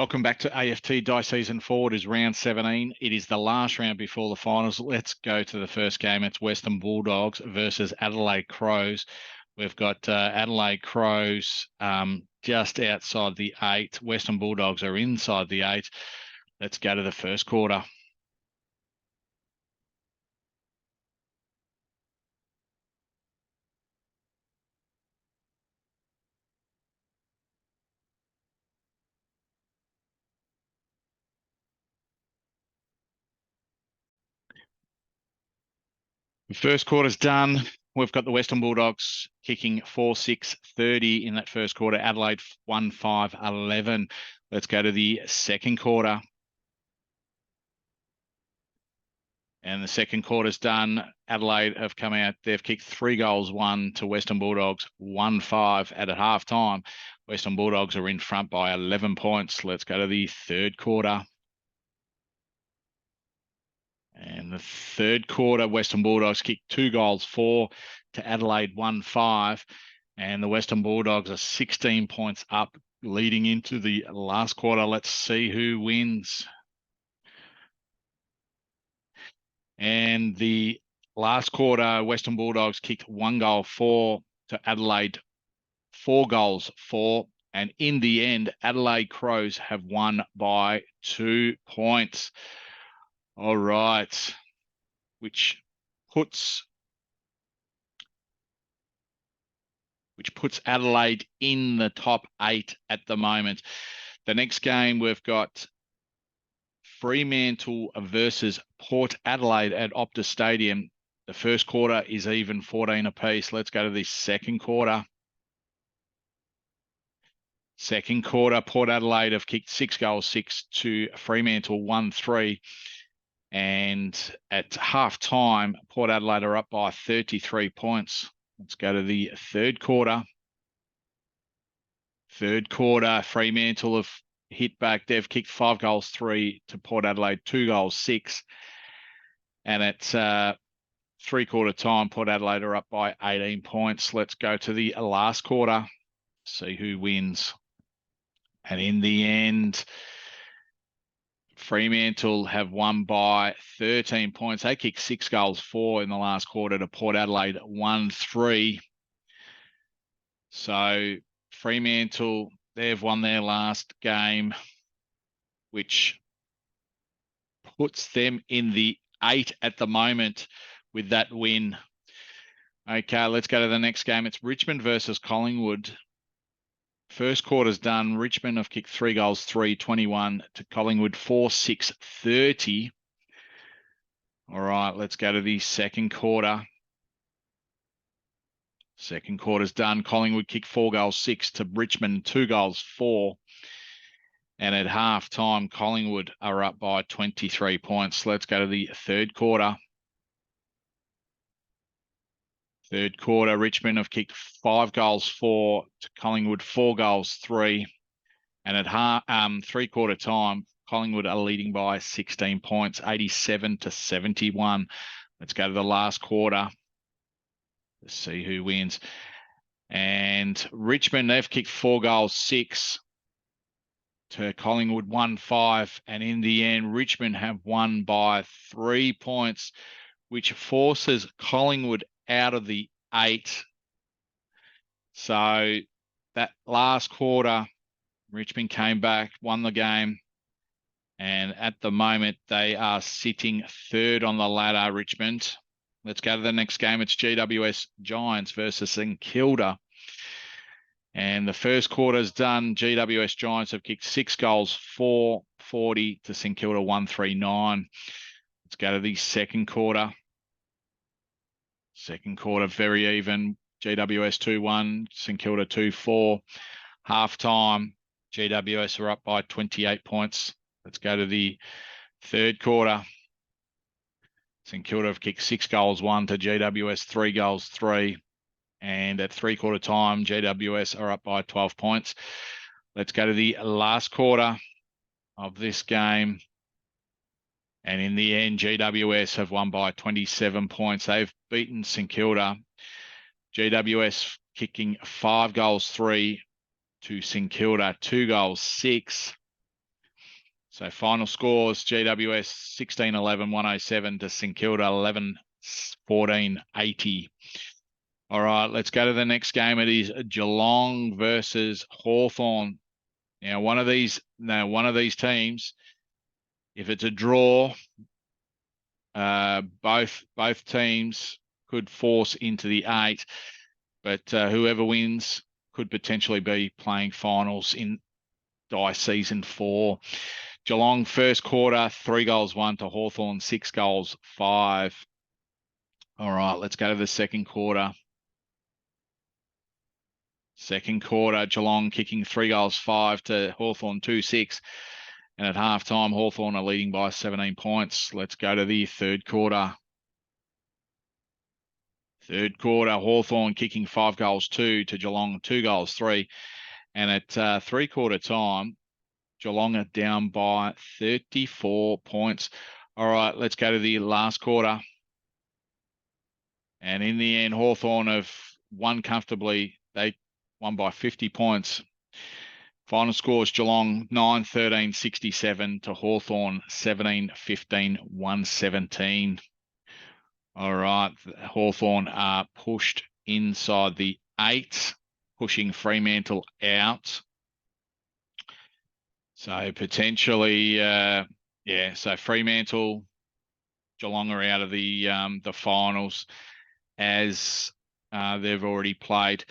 Welcome back to AFT Dice Season 4. It is round 17. It is the last round before the finals. Let's go to the first game. It's Western Bulldogs versus Adelaide Crows. We've got Adelaide Crows just outside the 8. Western Bulldogs are inside the 8. Let's go to the first quarter. The first quarter's done. We've got the Western Bulldogs kicking 4-6-30 in that first quarter. Adelaide 1-5-11. Let's go to the second quarter. And the second quarter's done. Adelaide have come out. They've kicked 3 goals, 1 to Western Bulldogs, 1-5 at half time. Western Bulldogs are in front by 11 points. Let's go to the third quarter. And the third quarter, Western Bulldogs kicked 2 goals, 4 to Adelaide, 1-5. And the Western Bulldogs are 16 points up leading into the last quarter. Let's see who wins. And the last quarter, Western Bulldogs kicked 1 goal, 4 to Adelaide, 4 goals, 4. And in the end, Adelaide Crows have won by 2 points. All right, which puts Adelaide in the top 8 at the moment. The next game, we've got Fremantle versus Port Adelaide at Optus Stadium. The first quarter is even 14 apiece. Let's go to the second quarter. Second quarter, Port Adelaide have kicked 6 goals, 6 to Fremantle, 1-3. And at half time, Port Adelaide are up by 33 points. Let's go to the third quarter. Third quarter, Fremantle have hit back. They've kicked 5 goals, 3 to Port Adelaide, 2 goals, 6. And at three-quarter time, Port Adelaide are up by 18 points. Let's go to the last quarter, see who wins. And in the end, Fremantle have won by 13 points. They kicked 6 goals, 4 in the last quarter to Port Adelaide, 1-3. So Fremantle, they've won their last game, which puts them in the 8 at the moment with that win. Okay, let's go to the next game. It's Richmond versus Collingwood. First quarter's done. Richmond have kicked 3 goals, 3, 21 to Collingwood, 4-6-30. All right, let's go to the second quarter. Second quarter's done. Collingwood kicked 4 goals, 6 to Richmond, 2 goals, 4. And at half time, Collingwood are up by 23 points. Let's go to the third quarter. Third quarter, Richmond have kicked 5 goals, 4 to Collingwood, 4 goals, 3. And at three-quarter time, Collingwood are leading by 16 points, 87-71. Let's go to the last quarter. Let's see who wins. And Richmond, they've kicked 4 goals, 6 to Collingwood, 1-5. And in the end, Richmond have won by 3 points, which forces Collingwood out of the 8. So that last quarter, Richmond came back, won the game. And at the moment, they are sitting 3rd on the ladder, Richmond. Let's go to the next game. It's GWS Giants versus St Kilda. And the first quarter's done. GWS Giants have kicked 6 goals, 4, 40 to St Kilda, 139. Let's go to the second quarter. Second quarter, very even. GWS 2-1, St Kilda 2-4. Half time, GWS are up by 28 points. Let's go to the third quarter. St Kilda have kicked 6 goals, 1 to GWS, 3 goals, 3. And at three-quarter time, GWS are up by 12 points. Let's go to the last quarter of this game. And in the end, GWS have won by 27 points. They've beaten St Kilda. GWS kicking 5 goals, 3 to St Kilda, 2 goals, 6. So final scores, GWS 16-11, 107 to St Kilda 11-14, 80. All right, let's go to the next game. It is Geelong versus Hawthorn. Now, one of these teams, if it's a draw, both teams could force into the 8, but whoever wins could potentially be playing finals in Dice Season 4. Geelong first quarter, 3 goals 1 to Hawthorn, 6 goals 5. All right, let's go to the second quarter. Second quarter, Geelong kicking 3 goals 5 to Hawthorn 2-6. And at halftime, Hawthorn are leading by 17 points. Let's go to the third quarter. Third quarter, Hawthorn kicking 5 goals 2 to Geelong 2 goals 3. And at three-quarter time, Geelong are down by 34 points. All right, let's go to the last quarter. And in the end, Hawthorn have won comfortably. They won by 50 points. Final scores, Geelong 9-13-67 to Hawthorn 17-15, 117. All right, Hawthorn are pushed inside the 8, pushing Fremantle out. So potentially, so Fremantle, Geelong are out of the finals as they've already played.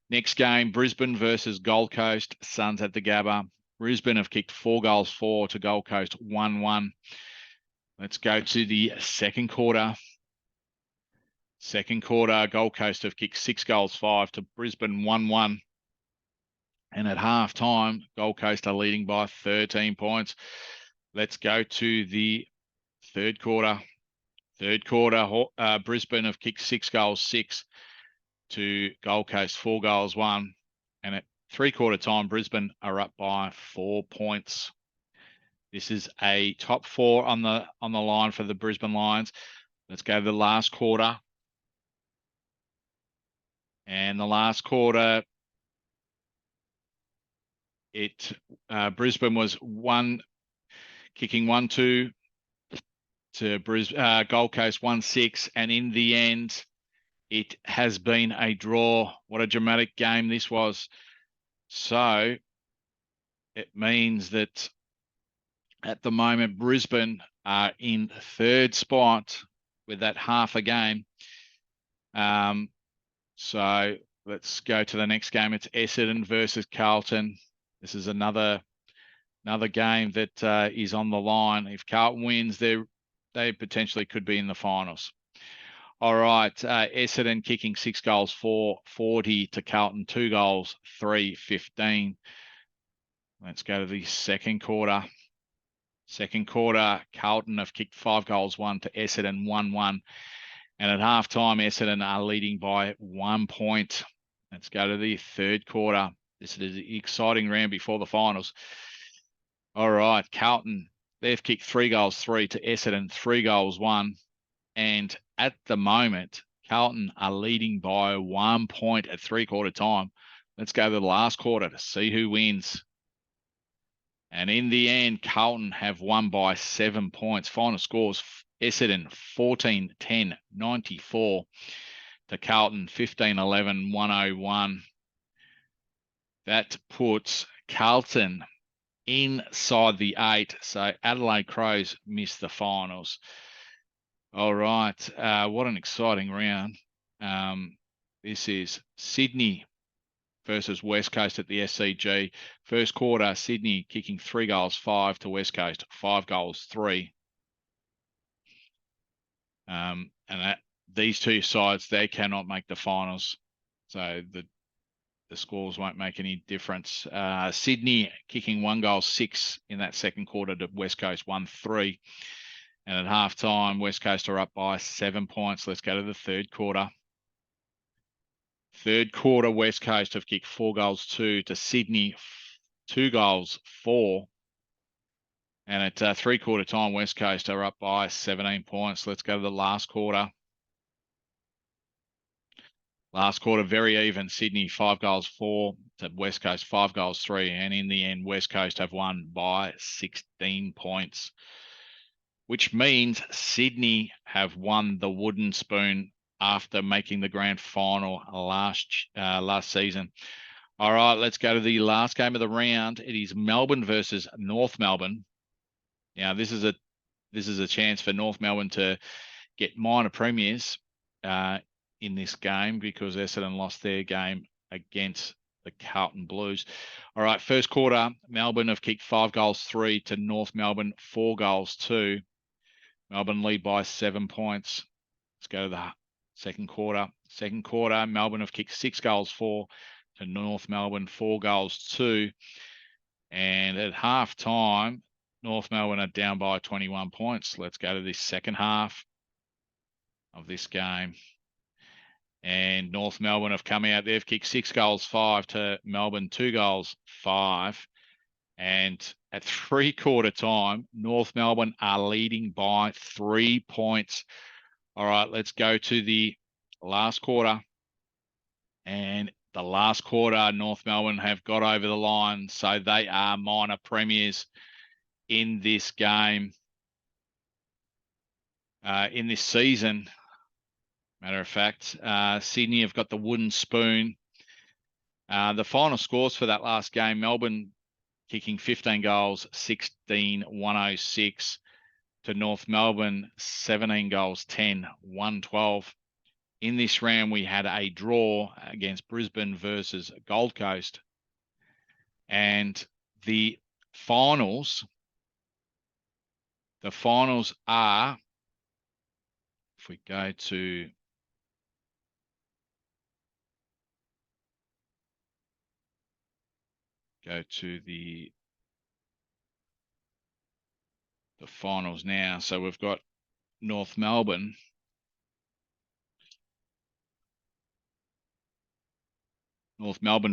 Next game, Brisbane versus Gold Coast, Suns at the Gabba. Brisbane have kicked 4 goals 4 to Gold Coast 1-1. Let's go to the second quarter. Second quarter, Gold Coast have kicked 6 goals 5 to Brisbane 1-1. And at half time, Gold Coast are leading by 13 points. Let's go to the third quarter. Third quarter, Brisbane have kicked 6 goals 6 to Gold Coast 4 goals 1. And at three-quarter time, Brisbane are up by 4 points. This is a top 4 on the line for the Brisbane Lions. Let's go to the last quarter. And the last quarter, Brisbane was kicking 1-2 to Gold Coast 1-6, and in the end, it has been a draw. What a dramatic game this was. So it means that at the moment, Brisbane are in third spot with that half a game. So let's go to the next game. It's Essendon versus Carlton. This is another game that is on the line. If Carlton wins, they potentially could be in the finals. All right, Essendon kicking 6 goals 4-40 to Carlton 2 goals 3-15. Let's go to the second quarter. Second quarter, Carlton have kicked 5 goals 1 to Essendon 1-1. And at halftime, Essendon are leading by 1 point. Let's go to the third quarter. This is an exciting round before the finals. All right, Carlton, they've kicked 3 goals 3 to Essendon 3 goals 1. And at the moment, Carlton are leading by 1 point at three-quarter time. Let's go to the last quarter to see who wins. And in the end, Carlton have won by 7 points. Final scores, Essendon 14-10, 94 to Carlton 15-11, 101. That puts Carlton inside the 8. So Adelaide Crows missed the finals. All right. What an exciting round. This is Sydney versus West Coast at the SCG. First quarter, Sydney kicking 3 goals 5 to West Coast 5 goals 3. And these two sides, they cannot make the finals. So the scores won't make any difference. Sydney kicking 1 goal 6 in that second quarter to West Coast 1-3. And at halftime, West Coast are up by 7 points. Let's go to the third quarter. Third quarter, West Coast have kicked 4 goals 2 to Sydney 2 goals 4. And at three-quarter time, West Coast are up by 17 points. Let's go to the last quarter. Last quarter, very even. Sydney, 5 goals, 4 to West Coast, 5 goals, 3. And in the end, West Coast have won by 16 points, which means Sydney have won the wooden spoon after making the grand final last season. All right, let's go to the last game of the round. It is Melbourne versus North Melbourne. Now, this is a chance for North Melbourne to get minor premiers in this game because Essendon lost their game against the Carlton Blues. All right, first quarter, Melbourne have kicked 5 goals, 3 to North Melbourne, 4 goals, 2. Melbourne lead by 7 points. Let's go to the second quarter. Second quarter, Melbourne have kicked 6 goals, 4 to North Melbourne, 4 goals, 2. And at half time, North Melbourne are down by 21 points. Let's go to the second half of this game. And North Melbourne have come out. They've kicked 6 goals, 5 to Melbourne, 2 goals, 5. And at 3/4 time, North Melbourne are leading by 3 points. All right, let's go to the last quarter. And the last quarter, North Melbourne have got over the line. So they are minor premiers in this game, in this season. Matter of fact, Sydney have got the wooden spoon. The final scores for that last game, Melbourne kicking 15 goals, 16-106 to North Melbourne, 17 goals, 10-112. In this round, we had a draw against Brisbane versus Gold Coast. And the finals are, if we go to the finals now. So we've got North Melbourne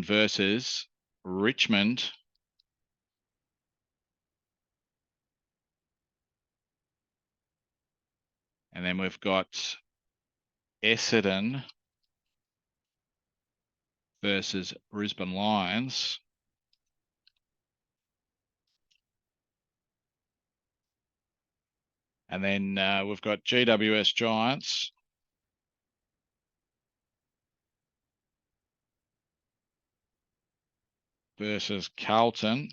versus Richmond. And then we've got Essendon versus Brisbane Lions. And then we've got GWS Giants versus Carlton.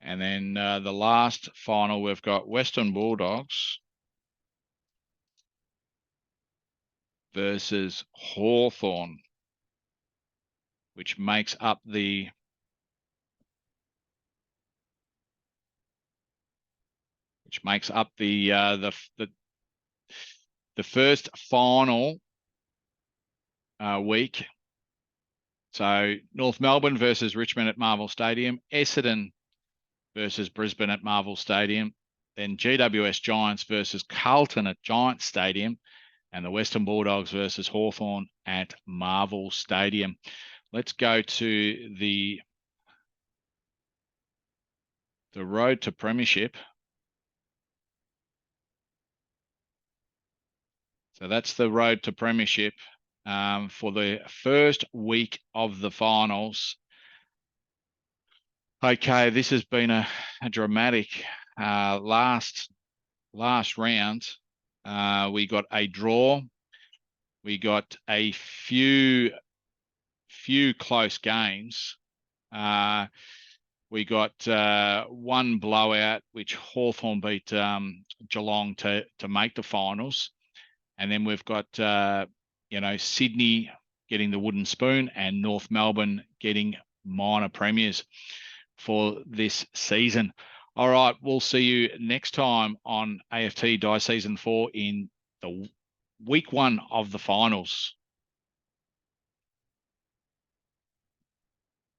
And then the last final, we've got Western Bulldogs versus Hawthorn, which makes up the first final week. So North Melbourne versus Richmond at Marvel Stadium, Essendon versus Brisbane at Marvel Stadium, then GWS Giants versus Carlton at Giants Stadium, and the Western Bulldogs versus Hawthorn at Marvel Stadium. Let's go to the road to premiership. So that's the road to premiership for the first week of the finals. Okay, this has been a dramatic last round. We got a draw. We got a few close games. We got one blowout, which Hawthorn beat Geelong to make the finals. And then we've got, Sydney getting the wooden spoon and North Melbourne getting minor premiers for this season. All right, we'll see you next time on AFT Dice Season 4 in the week 1 of the finals.